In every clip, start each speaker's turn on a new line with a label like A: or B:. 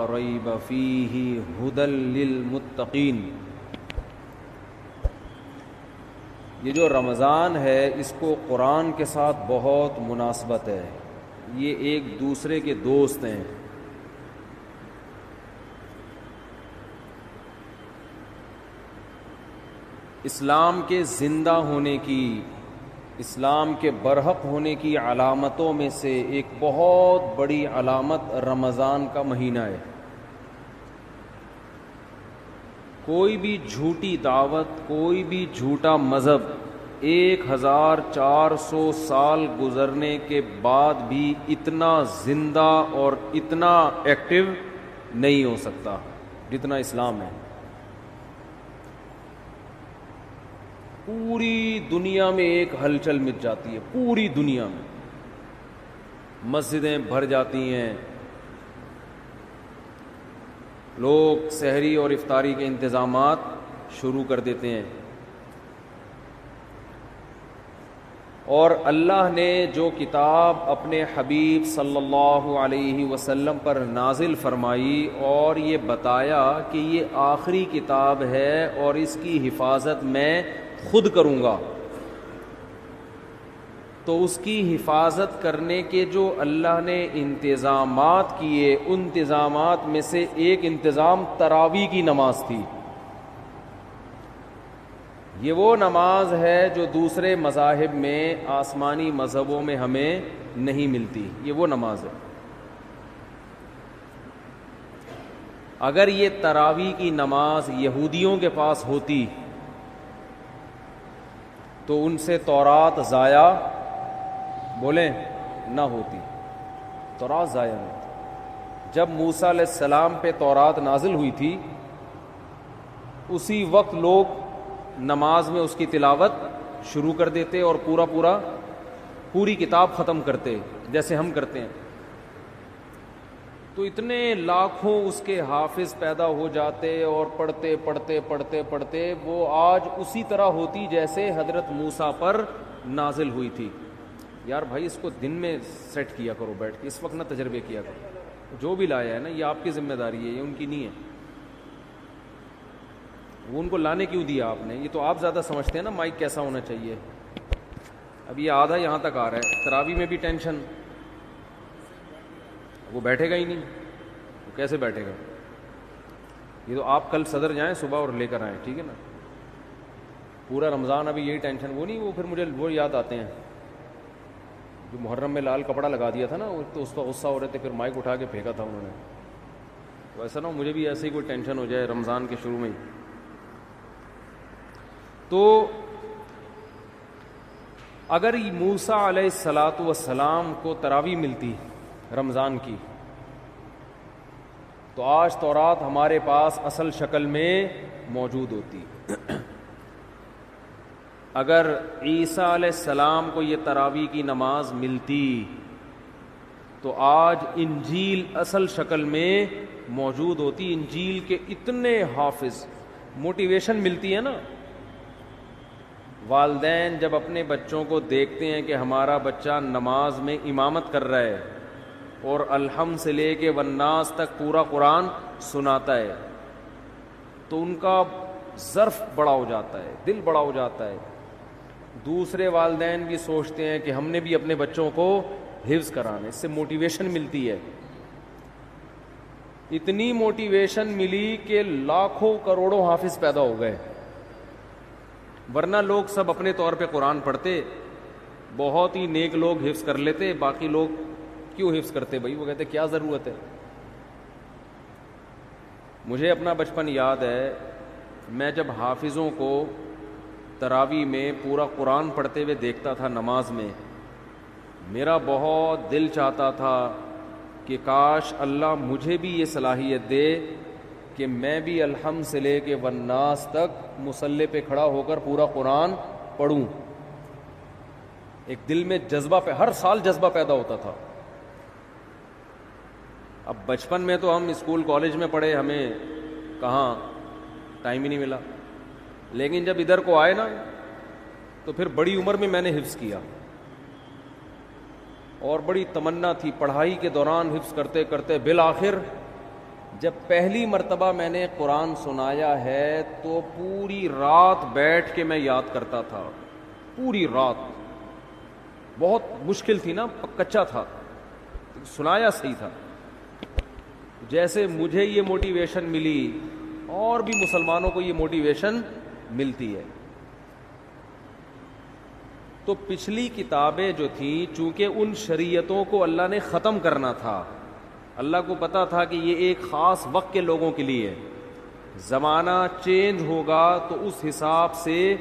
A: ریب فیہ ھدی للمتقین. یہ جو رمضان ہے اس کو قرآن کے ساتھ بہت مناسبت ہے. یہ ایک دوسرے کے دوست ہیں. اسلام کے زندہ ہونے کی، اسلام کے برحق ہونے کی علامتوں میں سے ایک بہت بڑی علامت رمضان کا مہینہ ہے. کوئی بھی جھوٹی دعوت، کوئی بھی جھوٹا مذہب 1400 سال گزرنے کے بعد بھی اتنا زندہ اور اتنا ایکٹیو نہیں ہو سکتا جتنا اسلام ہے. پوری دنیا میں ایک ہلچل مچ جاتی ہے، پوری دنیا میں مسجدیں بھر جاتی ہیں، لوگ سحری اور افطاری کے انتظامات شروع کر دیتے ہیں. اور اللہ نے جو کتاب اپنے حبیب صلی اللہ علیہ وسلم پر نازل فرمائی اور یہ بتایا کہ یہ آخری کتاب ہے اور اس کی حفاظت میں خود کروں گا، تو اس کی حفاظت کرنے کے جو اللہ نے انتظامات کیے، ان انتظامات میں سے ایک انتظام تراویح کی نماز تھی. یہ وہ نماز ہے جو دوسرے مذاہب میں، آسمانی مذہبوں میں ہمیں نہیں ملتی. یہ وہ نماز ہے. اگر یہ تراویح کی نماز یہودیوں کے پاس ہوتی تو ان سے تورات ضائع بولیں نہ ہوتی، تورات ضائع نہ ہوتی. جب موسیٰ علیہ السلام پہ تورات نازل ہوئی تھی اسی وقت لوگ نماز میں اس کی تلاوت شروع کر دیتے اور پوری کتاب ختم کرتے جیسے ہم کرتے ہیں. تو اتنے لاکھوں اس کے حافظ پیدا ہو جاتے اور پڑھتے پڑھتے پڑھتے پڑھتے وہ آج اسی طرح ہوتی جیسے حضرت موسیٰ پر نازل ہوئی تھی. یار بھائی اس کو دن میں سیٹ کیا کرو بیٹھ کے، اس وقت نہ تجربے کیا کرو. جو بھی لایا ہے نا یہ آپ کی ذمہ داری ہے، یہ ان کی نہیں ہے. وہ ان کو لانے کیوں دیا آپ نے؟ یہ تو آپ زیادہ سمجھتے ہیں نا مائک کیسا ہونا چاہیے. اب یہ آدھا یہاں تک آ رہا ہے، تراویح میں بھی ٹینشن. وہ بیٹھے گا ہی نہیں، وہ کیسے بیٹھے گا؟ یہ تو آپ کل صدر جائیں صبح اور لے کر آئیں، ٹھیک ہے نا. پورا رمضان ابھی یہی ٹینشن. وہ نہیں، وہ پھر مجھے وہ یاد آتے ہیں جو محرم میں لال کپڑا لگا دیا تھا نا، تو اس پر غصہ ہو رہے تھے، پھر مائک اٹھا کے پھینکا تھا انہوں نے. تو ایسا نہ ہو مجھے بھی ایسے ہی کوئی ٹینشن ہو جائے رمضان کے شروع میں ہی. تو اگر موسیٰ علیہ الصلاۃ والسلام کو تراویح ملتی رمضان کی تو آج تورات ہمارے پاس اصل شکل میں موجود ہوتی. اگر عیسیٰ علیہ السلام کو یہ تراویح کی نماز ملتی تو آج انجیل اصل شکل میں موجود ہوتی. انجیل کے اتنے حافظ. موٹیویشن ملتی ہے نا. والدین جب اپنے بچوں کو دیکھتے ہیں کہ ہمارا بچہ نماز میں امامت کر رہا ہے اور الحمد سے لے کے والناس تک پورا قرآن سناتا ہے تو ان کا ظرف بڑا ہو جاتا ہے، دل بڑا ہو جاتا ہے. دوسرے والدین بھی سوچتے ہیں کہ ہم نے بھی اپنے بچوں کو حفظ کرانا. اس سے موٹیویشن ملتی ہے. اتنی موٹیویشن ملی کہ لاکھوں کروڑوں حافظ پیدا ہو گئے. ورنہ لوگ سب اپنے طور پہ قرآن پڑھتے، بہت ہی نیک لوگ حفظ کر لیتے، باقی لوگ کیوں حفظ کرتے بھائی؟ وہ کہتے کیا ضرورت ہے. مجھے اپنا بچپن یاد ہے، میں جب حافظوں کو تراویح میں پورا قرآن پڑھتے ہوئے دیکھتا تھا نماز میں، میرا بہت دل چاہتا تھا کہ کاش اللہ مجھے بھی یہ صلاحیت دے کہ میں بھی الحمد سے لے کے والناس تک مصلی پہ کھڑا ہو کر پورا قرآن پڑھوں. ایک دل میں جذبہ ہر سال جذبہ پیدا ہوتا تھا. اب بچپن میں تو ہم اسکول کالج میں پڑھے، ہمیں کہاں ٹائم ہی نہیں ملا. لیکن جب ادھر کو آئے نا تو پھر بڑی عمر میں نے حفظ کیا اور بڑی تمنا تھی. پڑھائی کے دوران حفظ کرتے کرتے بالآخر جب پہلی مرتبہ میں نے قرآن سنایا ہے تو پوری رات بیٹھ کے میں یاد کرتا تھا، پوری رات. بہت مشکل تھی نا، کچا تھا، سنایا صحیح تھا. جیسے مجھے یہ موٹیویشن ملی اور بھی مسلمانوں کو یہ موٹیویشن ملتی ہے. تو پچھلی کتابیں جو تھیں، چونکہ ان شریعتوں کو اللہ نے ختم کرنا تھا، اللہ کو پتا تھا کہ یہ ایک خاص وقت کے لوگوں کے لیے، زمانہ چینج ہوگا تو اس حساب سے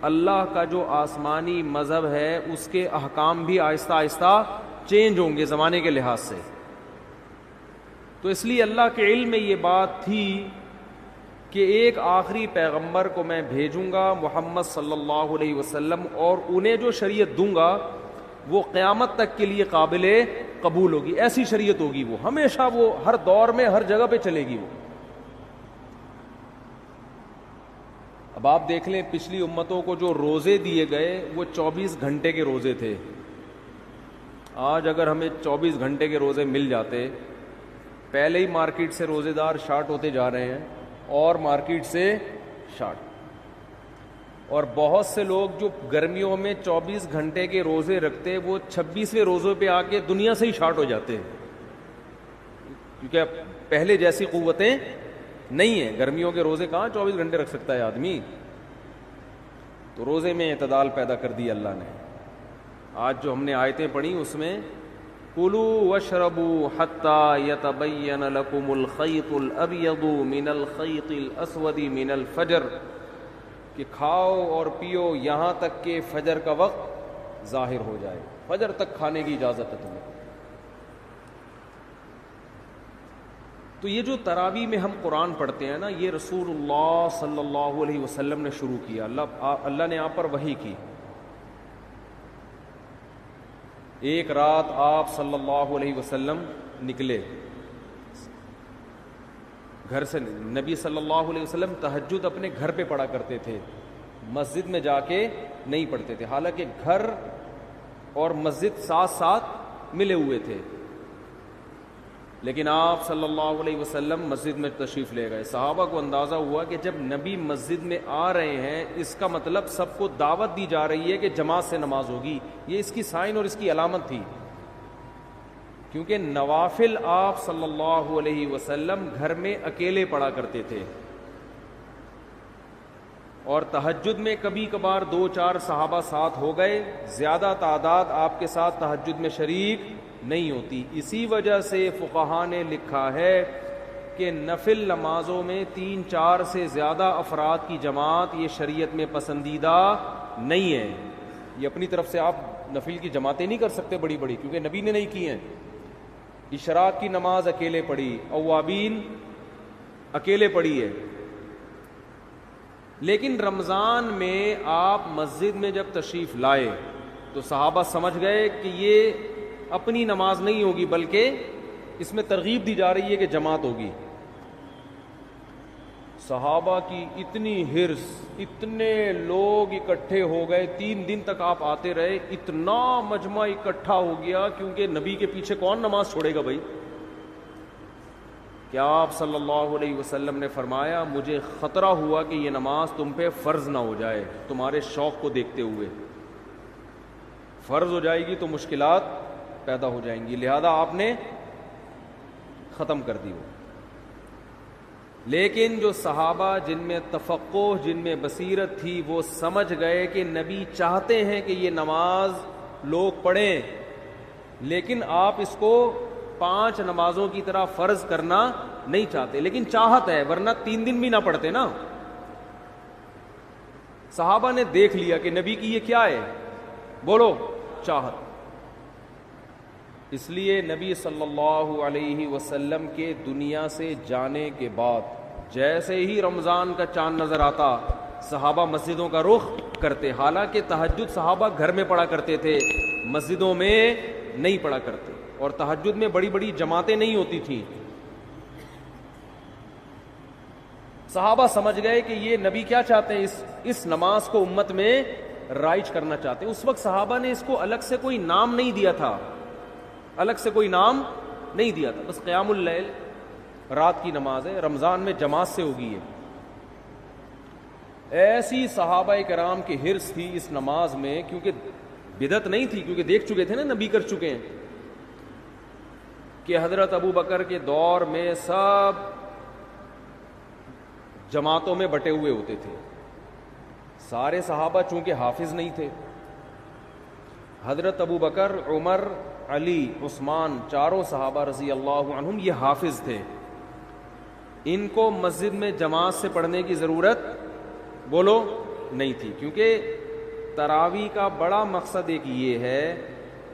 A: اللہ کا جو آسمانی مذہب ہے اس کے احکام بھی آہستہ آہستہ چینج ہوں گے زمانے کے لحاظ سے. تو اس لیے اللہ کے علم میں یہ بات تھی کہ ایک آخری پیغمبر کو میں بھیجوں گا، محمد صلی اللہ علیہ وسلم، اور انہیں جو شریعت دوں گا وہ قیامت تک کے لیے قابل قبول ہوگی. ایسی شریعت ہوگی، وہ ہمیشہ، وہ ہر دور میں ہر جگہ پہ چلے گی. وہ اب آپ دیکھ لیں پچھلی امتوں کو جو روزے دیے گئے وہ 24 گھنٹے کے روزے تھے. آج اگر ہمیں 24 گھنٹے کے روزے مل جاتے، پہلے ہی مارکیٹ سے روزے دار شارٹ ہوتے جا رہے ہیں اور مارکیٹ سے شارٹ. اور بہت سے لوگ جو گرمیوں میں 24 گھنٹے کے روزے رکھتے وہ 26ویں روزے پہ آ کے دنیا سے ہی شارٹ ہو جاتے ہیں، کیونکہ پہلے جیسی قوتیں نہیں ہیں. گرمیوں کے روزے کہاں 24 گھنٹے رکھ سکتا ہے آدمی؟ تو روزے میں اعتدال پیدا کر دی اللہ نے. آج جو ہم نے آیتیں پڑھی اس میں کُلُوا وَاشْرَبُوا حَتَّى يَتَبَيَّنَ لَكُمُ الْخَيْطُ الْأَبْيَضُ مِنَ الْخَيْطِ الْأَسْوَدِ مِنَ الْفَجْرِ، کہ کھاؤ اور پیو یہاں تک کہ فجر کا وقت ظاہر ہو جائے. فجر تک کھانے کی اجازت ہے تمہیں. تو یہ جو تراویح میں ہم قرآن پڑھتے ہیں نا، یہ رسول اللہ صلی اللہ علیہ وسلم نے شروع کیا. اللہ نے آپ پر وحی کی. ایک رات آپ صلی اللہ علیہ وسلم نکلے گھر سے. نبی صلی اللہ علیہ وسلم تہجد اپنے گھر پہ پڑھا کرتے تھے، مسجد میں جا کے نہیں پڑھتے تھے، حالانکہ گھر اور مسجد ساتھ ساتھ ملے ہوئے تھے. لیکن آپ صلی اللہ علیہ وسلم مسجد میں تشریف لے گئے. صحابہ کو اندازہ ہوا کہ جب نبی مسجد میں آ رہے ہیں اس کا مطلب سب کو دعوت دی جا رہی ہے کہ جماعت سے نماز ہوگی. یہ اس کی سائن اور اس کی علامت تھی، کیونکہ نوافل آپ صلی اللہ علیہ وسلم گھر میں اکیلے پڑھا کرتے تھے، اور تہجد میں کبھی کبھار 2-4 صحابہ ساتھ ہو گئے، زیادہ تعداد آپ کے ساتھ تہجد میں شریک نہیں ہوتی. اسی وجہ سے فقہاء نے لکھا ہے کہ نفل نمازوں میں 3-4 سے زیادہ افراد کی جماعت یہ شریعت میں پسندیدہ نہیں ہے. یہ اپنی طرف سے آپ نفل کی جماعتیں نہیں کر سکتے بڑی بڑی، کیونکہ نبی نے نہیں کی ہیں. اشراق کی نماز اکیلے پڑھی، اوابین اکیلے پڑھی ہے. لیکن رمضان میں آپ مسجد میں جب تشریف لائے تو صحابہ سمجھ گئے کہ یہ اپنی نماز نہیں ہوگی بلکہ اس میں ترغیب دی جا رہی ہے کہ جماعت ہوگی. صحابہ کی اتنی حرص، اتنے لوگ اکٹھے ہو گئے، 3 دن تک آپ آتے رہے، اتنا مجمع اکٹھا ہو گیا، کیونکہ نبی کے پیچھے کون نماز چھوڑے گا بھائی. کیا آپ صلی اللہ علیہ وسلم نے فرمایا مجھے خطرہ ہوا کہ یہ نماز تم پہ فرض نہ ہو جائے، تمہارے شوق کو دیکھتے ہوئے فرض ہو جائے گی تو مشکلات پیدا ہو جائیں گی، لہذا آپ نے ختم کر دی وہ. لیکن جو صحابہ جن میں تفقہ، جن میں بصیرت تھی، وہ سمجھ گئے کہ نبی چاہتے ہیں کہ یہ نماز لوگ پڑھیں، لیکن آپ اس کو 5 نمازوں کی طرح فرض کرنا نہیں چاہتے، لیکن چاہت ہے، ورنہ 3 دن بھی نہ پڑھتے نا. صحابہ نے دیکھ لیا کہ نبی کی یہ کیا ہے، بولو چاہت. اس لیے نبی صلی اللہ علیہ وسلم کے دنیا سے جانے کے بعد جیسے ہی رمضان کا چاند نظر آتا صحابہ مسجدوں کا رخ کرتے. حالانکہ تہجد صحابہ گھر میں پڑھا کرتے تھے، مسجدوں میں نہیں پڑھا کرتے، اور تہجد میں بڑی بڑی جماعتیں نہیں ہوتی تھیں. صحابہ سمجھ گئے کہ یہ نبی کیا چاہتے ہیں، اس نماز کو امت میں رائج کرنا چاہتے ہیں. اس وقت صحابہ نے اس کو الگ سے کوئی نام نہیں دیا تھا، الگ سے کوئی نام نہیں دیا تھا، بس قیام اللیل رات کی نماز ہے, رمضان میں جماعت سے ہوگی. ایسی صحابہ کرام کی حرص تھی اس نماز میں, کیونکہ بدعت نہیں تھی, کیونکہ دیکھ چکے تھے نا نبی کر چکے ہیں, کہ حضرت ابو بکر کے دور میں سب جماعتوں میں بٹے ہوئے ہوتے تھے. سارے صحابہ چونکہ حافظ نہیں تھے, حضرت ابو بکر, عمر, علی, عثمان, چاروں صحابہ رضی اللہ عنہم یہ حافظ تھے. ان کو مسجد میں جماعت سے پڑھنے کی ضرورت بولو نہیں تھی, کیونکہ تراویح کا بڑا مقصد ایک یہ ہے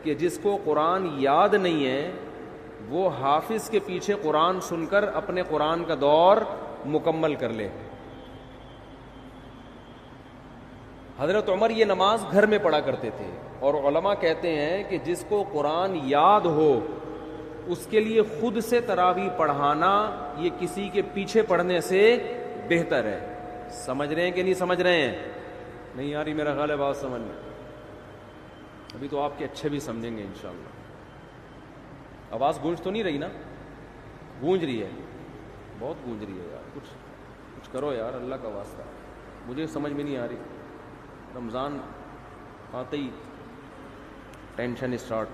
A: کہ جس کو قرآن یاد نہیں ہے وہ حافظ کے پیچھے قرآن سن کر اپنے قرآن کا دور مکمل کر لے. حضرت عمر یہ نماز گھر میں پڑھا کرتے تھے, اور علماء کہتے ہیں کہ جس کو قرآن یاد ہو اس کے لیے خود سے تراویح پڑھانا یہ کسی کے پیچھے پڑھنے سے بہتر ہے. سمجھ رہے ہیں کہ نہیں سمجھ رہے ہیں؟ نہیں یاری, میرا خیال ہے بات سمجھ میں, ابھی تو آپ کے اچھے بھی سمجھیں گے انشاءاللہ. آواز گونج تو نہیں رہی نا؟ گونج رہی ہے, بہت گونج رہی ہے یار. کچھ کرو یار, اللہ کا واسطہ, مجھے سمجھ میں نہیں آ رہی. رمضان آتے ہی ٹینشن اسٹارٹ.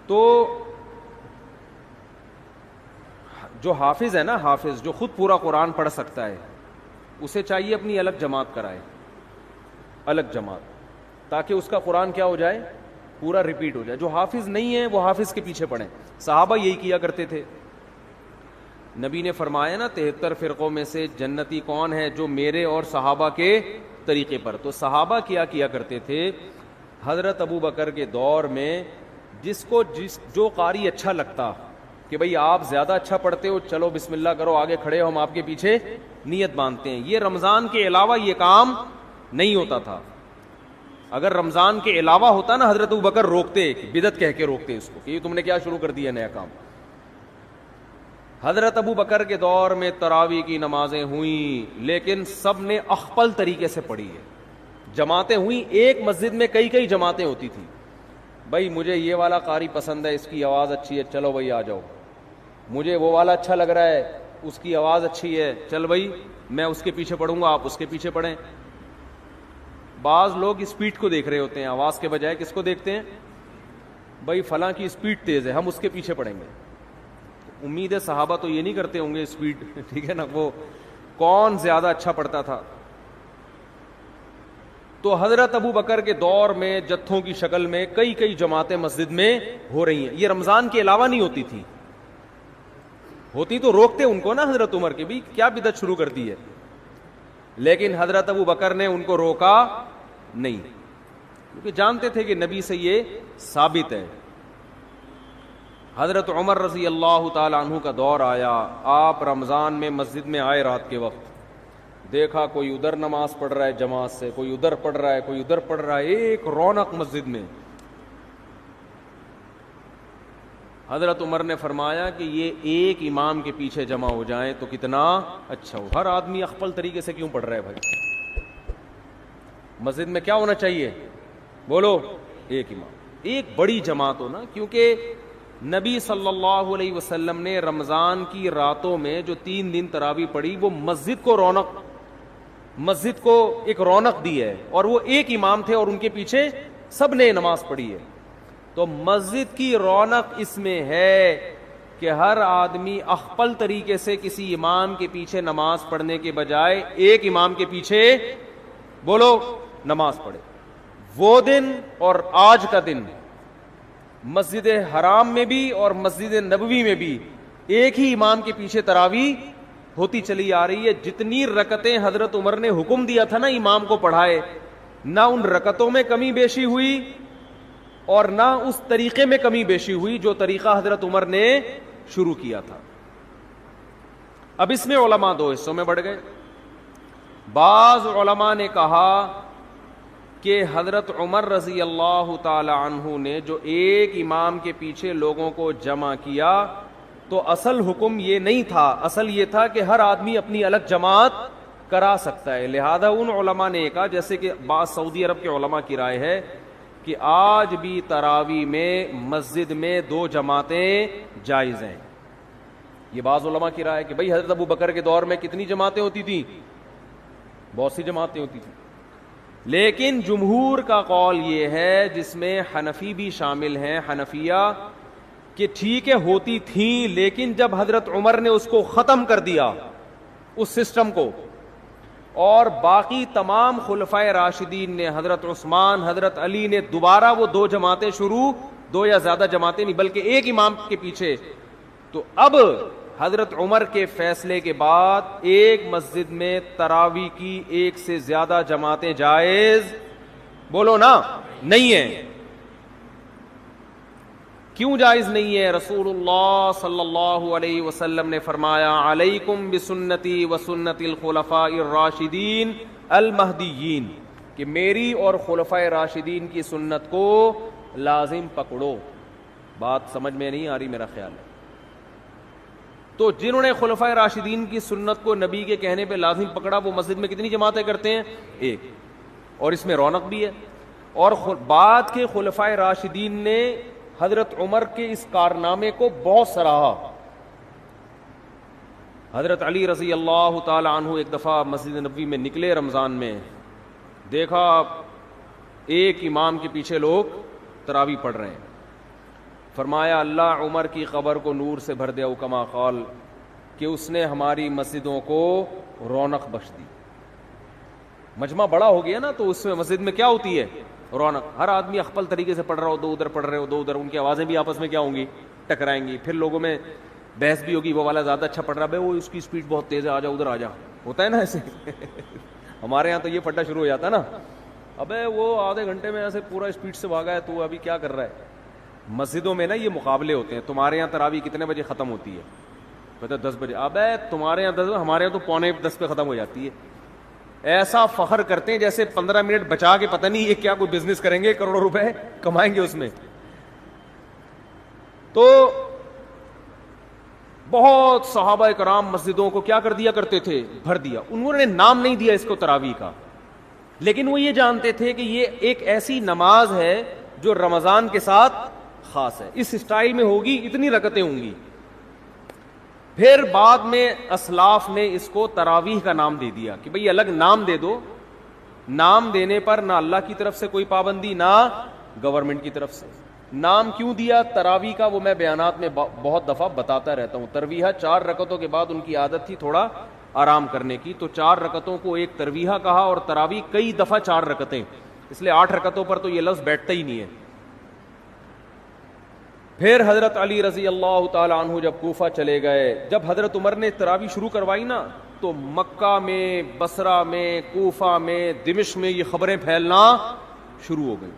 A: تو جو حافظ ہے نا, حافظ جو خود پورا قرآن پڑھ سکتا ہے, اسے چاہیے اپنی الگ جماعت کرائے, الگ جماعت, تاکہ اس کا قرآن کیا ہو جائے, پورا ریپیٹ ہو جائے. جو حافظ نہیں ہے وہ حافظ کے پیچھے پڑھیں. صحابہ یہی کیا کرتے تھے. نبی نے فرمایا نا 73 فرقوں میں سے جنتی کون ہے؟ جو میرے اور صحابہ کے طریقے پر. تو صحابہ کیا کرتے تھے, حضرت ابو بکر کے دور میں جو قاری اچھا لگتا کہ بھئی آپ زیادہ اچھا پڑھتے ہو, چلو بسم اللہ کرو, آگے کھڑے ہو, ہم آپ کے پیچھے نیت باندھتے ہیں. یہ رمضان کے علاوہ یہ کام نہیں ہوتا تھا. اگر رمضان کے علاوہ ہوتا نا, حضرت ابو بکر روکتے, بدعت کہہ کے روکتے اس کو کہ یہ تم نے کیا شروع کر دیا نیا کام. حضرت ابو بکر کے دور میں تراویح کی نمازیں ہوئیں, لیکن سب نے اخپل طریقے سے پڑھی ہے. جماعتیں ہوئیں, ایک مسجد میں کئی جماعتیں ہوتی تھیں. بھائی مجھے یہ والا قاری پسند ہے, اس کی آواز اچھی ہے, چلو بھائی آ جاؤ. مجھے وہ والا اچھا لگ رہا ہے, اس کی آواز اچھی ہے, چل بھائی میں اس کے پیچھے پڑھوں گا, آپ اس کے پیچھے پڑھیں. بعض لوگ اسپیڈ کو دیکھ رہے ہوتے ہیں, آواز کے بجائے کس کو دیکھتے ہیں؟ بھائی فلاں کی اسپیڈ تیز ہے, ہم اس کے پیچھے پڑھیں گے. امید ہے صحابہ تو یہ نہیں کرتے ہوں گے اسپیڈ, ٹھیک ہے نا, وہ کون زیادہ اچھا پڑھتا تھا. تو حضرت ابو بکر کے دور میں جتھوں کی شکل میں کئی جماعتیں مسجد میں ہو رہی ہیں. یہ رمضان کے علاوہ نہیں ہوتی تھی, ہوتی تو روکتے ان کو نا حضرت عمر کے, بھی کیا بدعت شروع کر دی ہے. لیکن حضرت ابو بکر نے ان کو روکا نہیں, کیونکہ جانتے تھے کہ نبی سے یہ ثابت ہے. حضرت عمر رضی اللہ تعالی عنہ کا دور آیا, آپ رمضان میں مسجد میں آئے رات کے وقت, دیکھا کوئی ادھر نماز پڑھ رہا ہے جماعت سے, کوئی ادھر پڑھ رہا ہے, کوئی ادھر پڑھ رہا ہے, ایک رونق مسجد میں. حضرت عمر نے فرمایا کہ یہ ایک امام کے پیچھے جمع ہو جائیں تو کتنا اچھا ہو. ہر آدمی اخپل طریقے سے کیوں پڑھ رہا ہے بھائی؟ مسجد میں کیا ہونا چاہیے بولو؟ ایک امام, ایک بڑی جماعت ہو نا, کیونکہ نبی صلی اللہ علیہ وسلم نے رمضان کی راتوں میں جو 3 دن تراویح پڑھی وہ مسجد کو ایک رونق دی ہے, اور وہ ایک امام تھے اور ان کے پیچھے سب نے نماز پڑھی ہے. تو مسجد کی رونق اس میں ہے کہ ہر آدمی اخپل طریقے سے کسی امام کے پیچھے نماز پڑھنے کے بجائے ایک امام کے پیچھے بولو نماز پڑھے. وہ دن اور آج کا دن مسجد حرام میں بھی اور مسجد نبوی میں بھی ایک ہی امام کے پیچھے تراویح ہوتی چلی آ رہی ہے. جتنی رکعتیں حضرت عمر نے حکم دیا تھا نا امام کو پڑھائے, نہ ان رکعتوں میں کمی بیشی ہوئی اور نہ اس طریقے میں کمی بیشی ہوئی جو طریقہ حضرت عمر نے شروع کیا تھا. اب اس میں علماء 2 حصوں میں بڑھ گئے. بعض علماء نے کہا کہ حضرت عمر رضی اللہ تعالی عنہ نے جو ایک امام کے پیچھے لوگوں کو جمع کیا تو اصل حکم یہ نہیں تھا, اصل یہ تھا کہ ہر آدمی اپنی الگ جماعت کرا سکتا ہے. لہذا ان علماء نے کہا, جیسے کہ بعض سعودی عرب کے علماء کی رائے ہے, کہ آج بھی تراویح میں مسجد میں 2 جماعتیں جائز ہیں. یہ بعض علماء کی رائے ہے کہ بھئی حضرت ابو بکر کے دور میں کتنی جماعتیں ہوتی تھیں؟ بہت سی جماعتیں ہوتی تھیں. لیکن جمہور کا قول یہ ہے جس میں حنفی بھی شامل ہیں, حنفیہ, کہ ٹھیک ہے ہوتی تھیں لیکن جب حضرت عمر نے اس کو ختم کر دیا اس سسٹم کو, اور باقی تمام خلفائے راشدین نے, حضرت عثمان, حضرت علی نے دوبارہ وہ 2 جماعتیں شروع, 2 یا زیادہ جماعتیں نہیں بلکہ ایک امام کے پیچھے, تو اب حضرت عمر کے فیصلے کے بعد ایک مسجد میں تراویح کی 1 سے زیادہ جماعتیں جائز, بولو نا, نہیں ہیں. کیوں جائز نہیں ہے؟ رسول اللہ صلی اللہ علیہ وسلم نے فرمایا علیکم بسنتی وسنت الخلفاء الراشدین المہدیین, کہ میری اور خلفائے راشدین کی سنت کو لازم پکڑو. بات سمجھ میں نہیں آ رہی میرا خیال ہے. تو جنہوں نے خلفائے راشدین کی سنت کو نبی کے کہنے پہ لازم پکڑا وہ مسجد میں کتنی جماعتیں کرتے ہیں؟ 1. اور اس میں رونق بھی ہے. اور بعد کے خلفائے راشدین نے حضرت عمر کے اس کارنامے کو بہت سراہا. حضرت علی رضی اللہ تعالی عنہ ایک دفعہ مسجد نبوی میں نکلے رمضان میں, دیکھا ایک امام کے پیچھے لوگ تراویح پڑھ رہے ہیں. فرمایا اللہ عمر کی قبر کو نور سے بھر دے, او کما قال, کہ اس نے ہماری مسجدوں کو رونق بخش دی. مجمع بڑا ہو گیا نا, تو اس میں مسجد میں کیا ہوتی ہے؟ رونق. ہر آدمی اخپل طریقے سے پڑھ رہا ہو, 2 ادھر پڑھ رہے ہو, 2 ادھر, ان کی آوازیں بھی آپس میں کیا ہوں گی؟ ٹکرائیں گی. پھر لوگوں میں بحث بھی ہوگی, وہ والا زیادہ اچھا پڑھ رہا ہے, وہ اس کی اسپیڈ بہت تیز ہے, آ جا ادھر آ جا, ہوتا ہے نا ایسے. ہمارے یہاں تو یہ پھٹا شروع ہو جاتا ہے نا, ابے وہ آدھے گھنٹے میں ایسے پورا اسپیڈ سے بھاگا ہے, تو ابھی کیا کر رہا ہے. مسجدوں میں نا یہ مقابلے ہوتے ہیں. تمہارے یہاں تراویح کتنے بجے ختم ہوتی ہے؟ پتہ 10 بجے. ابے تمہارے یہاں 10, ہمارے یہاں تو 9:45 پہ ختم ہو جاتی ہے. ایسا فخر کرتے ہیں جیسے 15 منٹ بچا کے پتہ نہیں یہ کیا کوئی بزنس کریں گے, کروڑوں روپے کمائیں گے اس میں. تو بہت صحابہ کرام مسجدوں کو کیا کر دیا کرتے تھے؟ بھر دیا. انہوں نے نام نہیں دیا اس کو تراویح کا, لیکن وہ یہ جانتے تھے کہ یہ ایک ایسی نماز ہے جو رمضان کے ساتھ خاص ہے, اس اسٹائل میں ہوگی, اتنی رکعتیں ہوں گی. پھر بعد میں اسلاف نے اس کو تراویح کا نام دے دیا کہ بھئی الگ نام دے دو. نام دینے پر نہ اللہ کی طرف سے کوئی پابندی نہ گورنمنٹ کی طرف سے. نام کیوں دیا تراویح کا وہ میں بیانات میں بہت دفعہ بتاتا رہتا ہوں. ترویحہ 4 رکعتوں کے بعد ان کی عادت تھی تھوڑا آرام کرنے کی, تو 4 رکعتوں کو ایک ترویحہ کہا, اور تراویح کئی دفعہ 4 رکعتیں, اس لیے 8 رکعتوں پر تو یہ لفظ بیٹھتا ہی نہیں ہے. پھر حضرت علی رضی اللہ تعالی عنہ جب کوفہ چلے گئے, جب حضرت عمر نے تراویح شروع کروائی نا, تو مکہ میں, بصرہ میں, کوفہ میں, دمشق میں یہ خبریں پھیلنا شروع ہو گئی.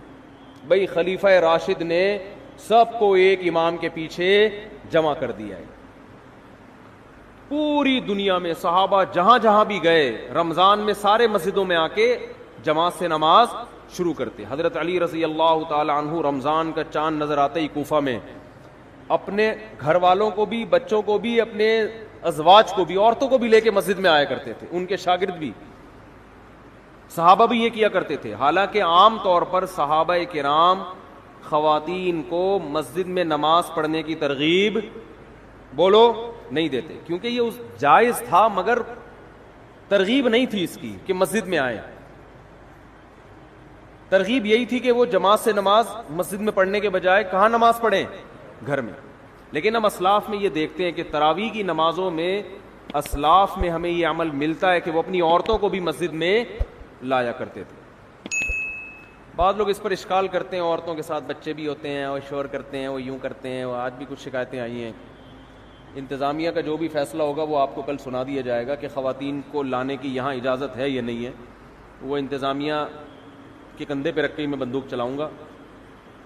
A: بھئی خلیفہ راشد نے سب کو ایک امام کے پیچھے جمع کر دیا ہے. پوری دنیا میں صحابہ جہاں جہاں بھی گئے رمضان میں سارے مسجدوں میں آ کے جماعت سے نماز شروع کرتے. حضرت علی رضی اللہ تعالی عنہ رمضان کا چاند نظر آتے ہی کوفہ میں اپنے گھر والوں کو بھی, بچوں کو بھی, اپنے ازواج کو بھی, عورتوں کو بھی لے کے مسجد میں آیا کرتے تھے. ان کے شاگرد بھی, صحابہ بھی یہ کیا کرتے تھے. حالانکہ عام طور پر صحابہ کرام خواتین کو مسجد میں نماز پڑھنے کی ترغیب بولو نہیں دیتے, کیونکہ یہ جائز تھا مگر ترغیب نہیں تھی اس کی کہ مسجد میں آئیں. ترغیب یہی تھی کہ وہ جماعت سے نماز مسجد میں پڑھنے کے بجائے کہاں نماز پڑھیں؟ گھر میں. لیکن ہم اسلاف میں یہ دیکھتے ہیں کہ تراویح کی نمازوں میں اسلاف میں ہمیں یہ عمل ملتا ہے کہ وہ اپنی عورتوں کو بھی مسجد میں لایا کرتے تھے. بعض لوگ اس پر اشکال کرتے ہیں, عورتوں کے ساتھ بچے بھی ہوتے ہیں, وہ شور کرتے ہیں, وہ یوں کرتے ہیں. آج بھی کچھ شکایتیں آئی ہیں. انتظامیہ کا جو بھی فیصلہ ہوگا وہ آپ کو کل سنا دیا جائے گا کہ خواتین کو لانے کی یہاں اجازت ہے یا نہیں ہے. وہ انتظامیہ کے کندھے پہ رکھ کے میں بندوق چلاؤں گا.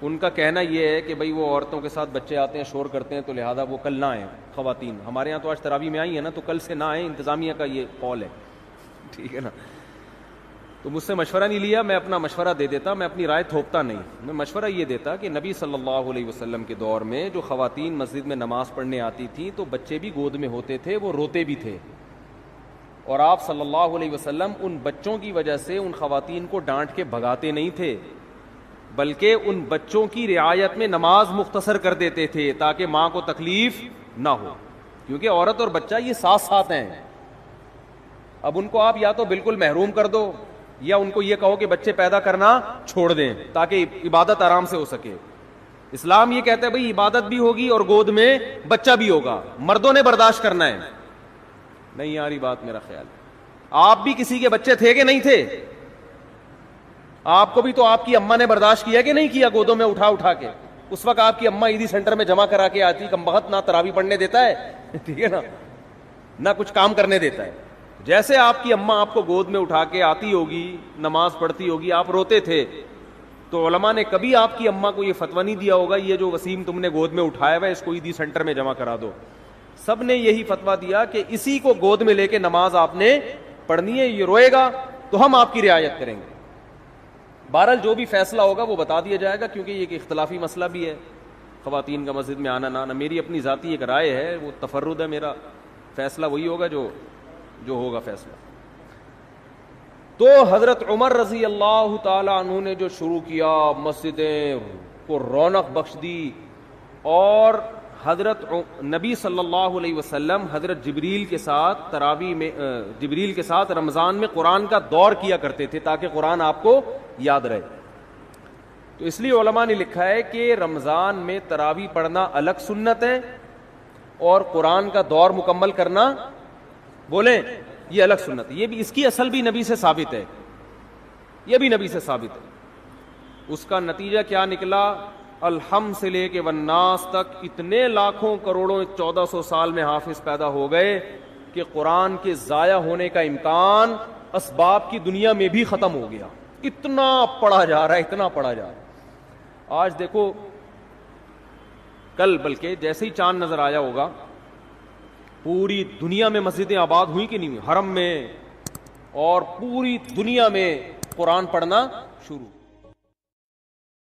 A: ان کا کہنا یہ ہے کہ بھئی وہ عورتوں کے ساتھ بچے آتے ہیں, شور کرتے ہیں, تو لہذا وہ کل نہ آئیں خواتین. ہمارے یہاں تو آج تراویح میں آئی ہیں نا, تو کل سے نہ آئیں. انتظامیہ کا یہ قول ہے, ٹھیک ہے نا. تو مجھ سے مشورہ نہیں لیا, میں اپنا مشورہ دے دیتا, میں اپنی رائے تھوپتا نہیں. میں مشورہ یہ دیتا کہ نبی صلی اللہ علیہ وسلم کے دور میں جو خواتین مسجد میں نماز پڑھنے آتی تھیں تو بچے بھی گود میں ہوتے تھے, وہ روتے بھی تھے, اور آپ صلی اللہ علیہ وسلم ان بچوں کی وجہ سے ان خواتین کو ڈانٹ کے بھگاتے نہیں تھے, بلکہ ان بچوں کی رعایت میں نماز مختصر کر دیتے تھے تاکہ ماں کو تکلیف نہ ہو. کیونکہ عورت اور بچہ یہ ساتھ ساتھ ہیں. اب ان کو آپ یا تو بالکل محروم کر دو یا ان کو یہ کہو کہ بچے پیدا کرنا چھوڑ دیں تاکہ عبادت آرام سے ہو سکے. اسلام یہ کہتا ہے بھئی عبادت بھی ہوگی اور گود میں بچہ بھی ہوگا, مردوں نے برداشت کرنا ہے. نہیں آ رہی بات میرا خیال. آپ بھی کسی کے بچے تھے کہ نہیں تھے؟ آپ کو بھی تو آپ کی اماں نے برداشت کیا کہ نہیں کیا گودوں میں اٹھا اٹھا کے؟ اس وقت آپ کی اماں عیدی سینٹر میں جمع کرا کے آتی, کم بخت نہ تراویح پڑھنے دیتا ہے, ٹھیک ہے نا, نہ کچھ کام کرنے دیتا ہے. جیسے آپ کی اماں آپ کو گود میں اٹھا کے آتی ہوگی, نماز پڑھتی ہوگی, آپ روتے تھے, تو علماء نے کبھی آپ کی اماں کو یہ فتویٰ نہیں دیا ہوگا یہ جو وسیم تم نے گود میں اٹھایا ہوا ہے اس کو عیدی سینٹر میں جمع کرا دو. سب نے یہی فتویٰ دیا کہ اسی کو گود میں لے کے نماز آپ نے پڑھنی ہے, یہ روئے گا تو ہم آپ کی رعایت کریں گے. بہرحال جو بھی فیصلہ ہوگا وہ بتا دیا جائے گا, کیونکہ یہ ایک اختلافی مسئلہ بھی ہے, خواتین کا مسجد میں آنا نہ آنا. میری اپنی ذاتی ایک رائے ہے, وہ تفرد ہے میرا, فیصلہ وہی ہوگا جو ہوگا فیصلہ. تو حضرت عمر رضی اللہ تعالی عنہ نے جو شروع کیا, مسجدیں کو رونق بخش دی, اور حضرت نبی صلی اللہ علیہ وسلم حضرت جبریل کے ساتھ تراویح میں, جبریل کے ساتھ رمضان میں قرآن کا دور کیا کرتے تھے تاکہ قرآن آپ کو یاد رہے. تو اس لیے علماء نے لکھا ہے کہ رمضان میں تراویح پڑھنا الگ سنت ہے اور قرآن کا دور مکمل کرنا, بولیں, یہ الگ سنت ہے. یہ بھی اس کی اصل بھی نبی سے ثابت ہے, یہ بھی نبی سے ثابت ہے. اس کا نتیجہ کیا نکلا؟ الحمد سے لے کے والناس تک اتنے لاکھوں کروڑوں 1400 سال میں حافظ پیدا ہو گئے کہ قرآن کے ضائع ہونے کا امکان اسباب کی دنیا میں بھی ختم ہو گیا. اتنا پڑھا جا رہا ہے, اتنا پڑھا جا رہا ہے. آج دیکھو, کل بلکہ جیسے ہی چاند نظر آیا ہوگا پوری دنیا میں مسجدیں آباد ہوئی کہ نہیں ہوئی, حرم میں, اور پوری دنیا میں قرآن پڑھنا شروع.